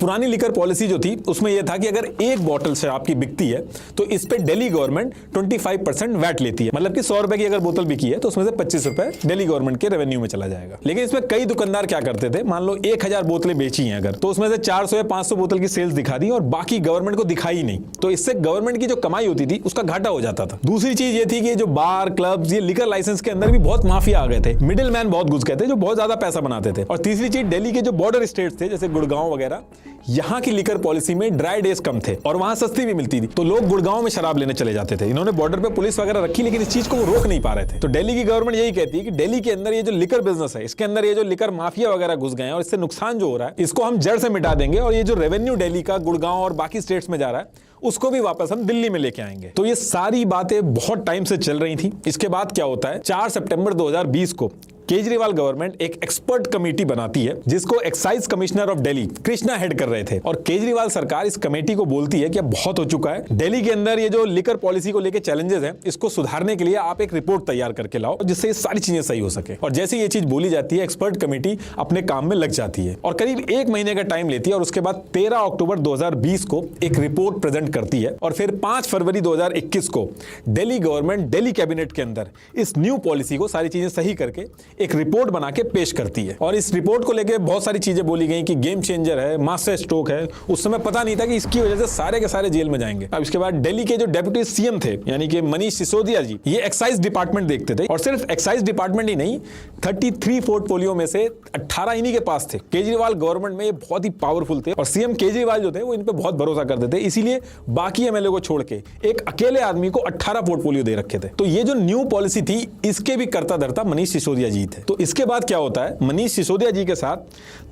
पुरानी liquor policy जो थी उसमें यह था कि अगर एक बोतल शराब की बिकती है तो इस पे दिल्ली गवर्नमेंट 25% वैट लेती है, मतलब कि 100 रुपए की अगर बोतल बिकी है तो उसमें से 25 रुपए दिल्ली गवर्नमेंट के रेवेन्यू में चला जाएगा। लेकिन इसमें कई दुकानदार क्या करते थे, मान लो 1000 बोतलें बेची हैं अगर, तो उसमें से 400 या 500 बोतल की सेल्स दिखा दी और बाकी गवर्नमेंट को दिखाई नहीं, तो इससे गवर्नमेंट की जो कमाई होती थी उसका घाटा हो जाता था। दूसरी चीज ये थी कि जो बार क्लब्स, ये लिकर लाइसेंस के अंदर भी बहुत माफिया आ गए थे, मिडिल मैन बहुत घुस गए थे जो बहुत ज्यादा पैसा बनाते थे। और तीसरी चीज, दिल्ली के जो बॉर्डर स्टेट्स थे जैसे गुड़गांव वगैरह, यहाँ की लिकर पॉलिसी में ड्राई डेज कम थे और वहां सस्ती भी मिलती थी, तो लोग गुड़गांव में शराब लेने चले जाते थे। इन्होंने बॉर्डर पे पुलिस वगैरह रखी लेकिन इस चीज को वो रोक नहीं पा रहे थे। तो दिल्ली की गवर्नमेंट यही कहती है कि दिल्ली के अंदर ये जो लिकर बिजनेस है, इसके अंदर ये जो लिकर माफिया वगैरह घुस गए हैं और इससे नुकसान जो हो रहा है इसको हम जड़ से मिटा देंगे और ये जो रेवेन्यू दिल्ली का गुड़गांव और बाकी स्टेट्स में जा रहा है उसको भी वापस हम दिल्ली में लेके आएंगे। तो ये सारी बातें बहुत टाइम से चल रही थी। इसके बाद क्या होता है, 4 सितंबर 2020 को केजरीवाल गवर्नमेंट एक एक्सपर्ट कमेटी बनाती है जिसको excise commissioner of Delhi Krishna head कर रहे थे। और केजरीवाल सरकार इस कमेटी को बोलती है कि अब बहुत हो चुका है, दिल्ली के अंदर ये जो लिकर पॉलिसी को लेकर चैलेंजेस हैं इसको सुधारने के लिए आप एक रिपोर्ट तैयार करके लाओ जिससे ये सारी चीजें सही हो सके। और जैसे ये चीज बोली जाती है, एक्सपर्ट कमेटी अपने काम में लग जाती है और करीब 1 महीने का टाइम लेती है और उसके बाद 13 अक्टूबर 2020 को एक रिपोर्ट प्रेजेंट करती है और फिर 5 फरवरी 2021 को दिल्ली गवर्नमेंट दिल्ली कैबिनेट के अंदर इस न्यू पॉलिसी को सारी चीजें सही करके एक रिपोर्ट बना के पेश करती है। और इस रिपोर्ट को लेके बहुत सारी चीजें बोली गई कि गेम चेंजर है, मास्टर स्ट्रोक है। उस समय पता नहीं था कि इसकी वजह से सारे के सारे जेल में जाएंगे। अब इसके बाद दिल्ली के जो डेप्यूटी सीएम थे यानी कि मनीष सिसोदिया जी, ये एक्साइज डिपार्टमेंट देखते थे और सिर्फ एक्साइज डिपार्टमेंट ही नहीं, 33 पोर्टफोलियो में से 18 इन्हीं के पास थे। केजरीवाल गवर्नमेंट में ये बहुत ही पावरफुल थे और सीएम केजरीवाल जो थे वो इन पे बहुत भरोसा करते थे, इसीलिए बाकी एमएलए को छोड़ के एक अकेले आदमी को 18 पोर्टफोलियो दे रखे थे। तो ये जो न्यू पॉलिसी थी इसके भी कर्ता धर्ता मनीष सिसोदिया जी थे। तो इसके बाद क्या होता है, मनीष सिसोदिया जी के साथ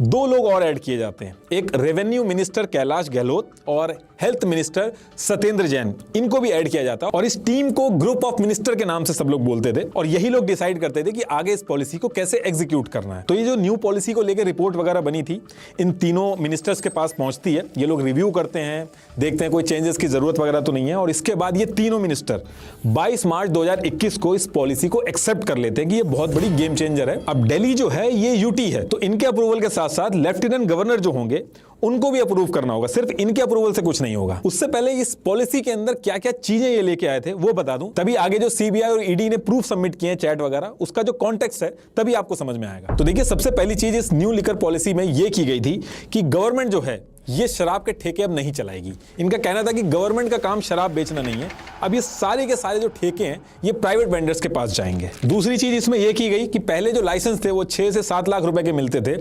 2 लोग और ऐड किए जाते हैं, एक रेवेन्यू मिनिस्टर कैलाश गहलोत और हेल्थ मिनिस्टर सत्येंद्र जैन, इनको भी ऐड किया जाता है। और इस टीम को ग्रुप ऑफ मिनिस्टर के नाम से सब लोग बोलते थे और यही लोग डिसाइड करते थे कि आगे इस पॉलिसी को कैसे एग्जीक्यूट करना है। तो ये जो न्यू पॉलिसी को लेकर रिपोर्ट वगैरह बनी थी इन तीनों मिनिस्टर्स के पास पहुंचती है, ये लोग रिव्यू करते हैं, देखते हैं कोई चेंजेस की जरूरत वगैरह तो नहीं है। और इसके बाद ये तीनों मिनिस्टर 22 मार्च 2021 को इस पॉलिसी को एक्सेप्ट कर लेते हैं कि ये बहुत बड़ी गेम चेंजर है। अब दिल्ली जो है ये यूटी है, तो इनके अप्रूवल के साथ साथ लेफ्टिनेंट गवर्नर जो होंगे उनको भी अप्रूव करना होगा, सिर्फ इनके अप्रूवल से कुछ नहीं होगा। उससे पहले इस पॉलिसी के अंदर क्या क्या चीजें ये लेके आए थे वो बता दूं, तभी आगे जो सीबीआई और ईडी ने प्रूफ सबमिट किए हैं, चैट वगैरह, उसका जो कॉन्टेक्स्ट है तभी आपको समझ में आएगा। तो देखिए, सबसे पहली चीज इस न्यू लिकर पॉलिसी में ये की गई थी कि गवर्नमेंट जो है ये शराब के ठेके अब नहीं चलाएगी। इनका कहना था कि गवर्नमेंट का काम शराब बेचना नहीं है, अब ये सारे के सारे जो ठेके हैं ये प्राइवेट वेंडर्स के पास जाएंगे। दूसरी चीज इसमें यह की गई कि पहले जो लाइसेंस थे वो 6 से 7 लाख रुपए के मिलते थे,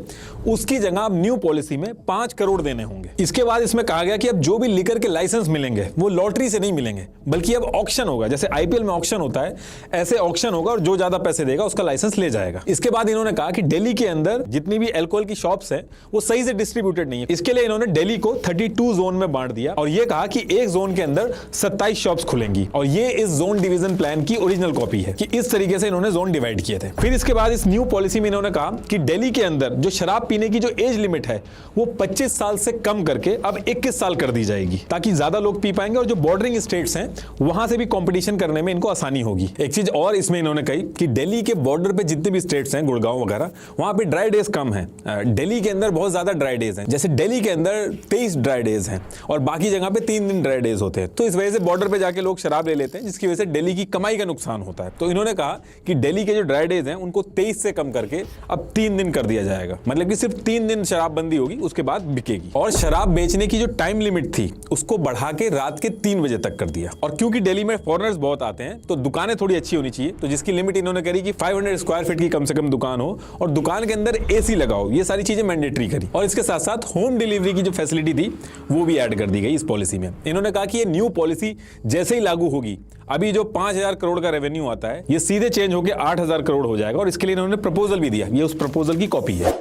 उसकी जगह अब न्यू पॉलिसी में 5 करोड़ देने होंगे। इसके बाद इसमें कहा गया कि अब जो भी लिकर के लाइसेंस मिलेंगे वो लॉटरी से नहीं मिलेंगे, बल्कि अब ऑक्शन होगा। जैसे आईपीएल में ऑक्शन होता है ऐसे ऑक्शन होगा और जो ज्यादा पैसे देगा उसका लाइसेंस ले जाएगा। इसके बाद इन्होंने कहा कि दिल्ली के अंदर जितनी भी अल्कोहल की शॉप्स हैं वो सही से डिस्ट्रीब्यूटेड नहीं है, इसके लिए इन्होंने दिल्ली को 32 जोन में बांट दिया और यह कहा कि एक जोन के अंदर 27 शॉप्स खुलेंगी। और ये इस जोन डिवीजन प्लान की ओरिजिनल कॉपी है कि इस तरीके से इन्होंने जोन डिवाइड किए थे। फिर इसके बाद इस न्यू पॉलिसी में इन्होंने कहा कि दिल्ली के अंदर जो शराब पीने की जो एज लिमिट है वो 25 साल से कम करके अब 21 साल कर दी जाएगी, ताकि ज्यादा लोग पी पाएंगे और जो बॉर्डरिंग स्टेट्स हैं वहां से भी कंपटीशन करने में इनको आसानी होगी। एक चीज और इसमें इन्होंने कही कि दिल्ली के बॉर्डर पे जितने भी स्टेट्स हैं, गुड़गांव वगैरह, वहां पे ड्राई डेज कम है। दिल्ली के अंदर बहुत ज्यादा ड्राई डेज हैं, जैसे दिल्ली के अंदर 23 ड्राई डेज हैं और बाकी जगह पे 3 दिन ड्राई डेज होते हैं। तो इस वजह से बॉर्डर पे जाके लोग शराब ले लेते हैं, जिसकी वजह से दिल्ली की कमाई का नुकसान होता है। तो इन्होंने कहा कि दिल्ली के जो ड्राई डेज हैं उनको 23 से कम करके अब 3 दिन कर दिया जाएगा, मतलब कि सिर्फ 3 दिन शराबबंदी होगी, उसके बाद बिकेगी। और शराब बेचने की जो टाइम लिमिट थी उसको बढ़ा के रात के 3 बजे तक कर दिया। और क्योंकि दिल्ली में फॉरेनर्स बहुत आते हैं तो दुकानें थोड़ी अच्छी होनी चाहिए, तो जिसकी लिमिट इन्होंने करी कि 500 स्क्वायर फीट की कम से कम दुकान हो और दुकान के अंदर एसी लगाओ, ये सारी चीजें मैंडेटरी करी। और इसके साथ साथ होम डिलीवरी की जो फैसिलिटी थी वो भी ऐड कर दी गई इस पॉलिसी में। इन्होंने कहा कि ये न्यू पॉलिसी जैसे ही लागू होगी, अभी जो 5000 करोड़ का रेवेन्यू आता है ये सीधे चेंज होकर 8000 करोड़ हो जाएगा। और इसके लिए इन्होंने प्रपोजल भी दिया, ये उस प्रपोजल की कॉपी है।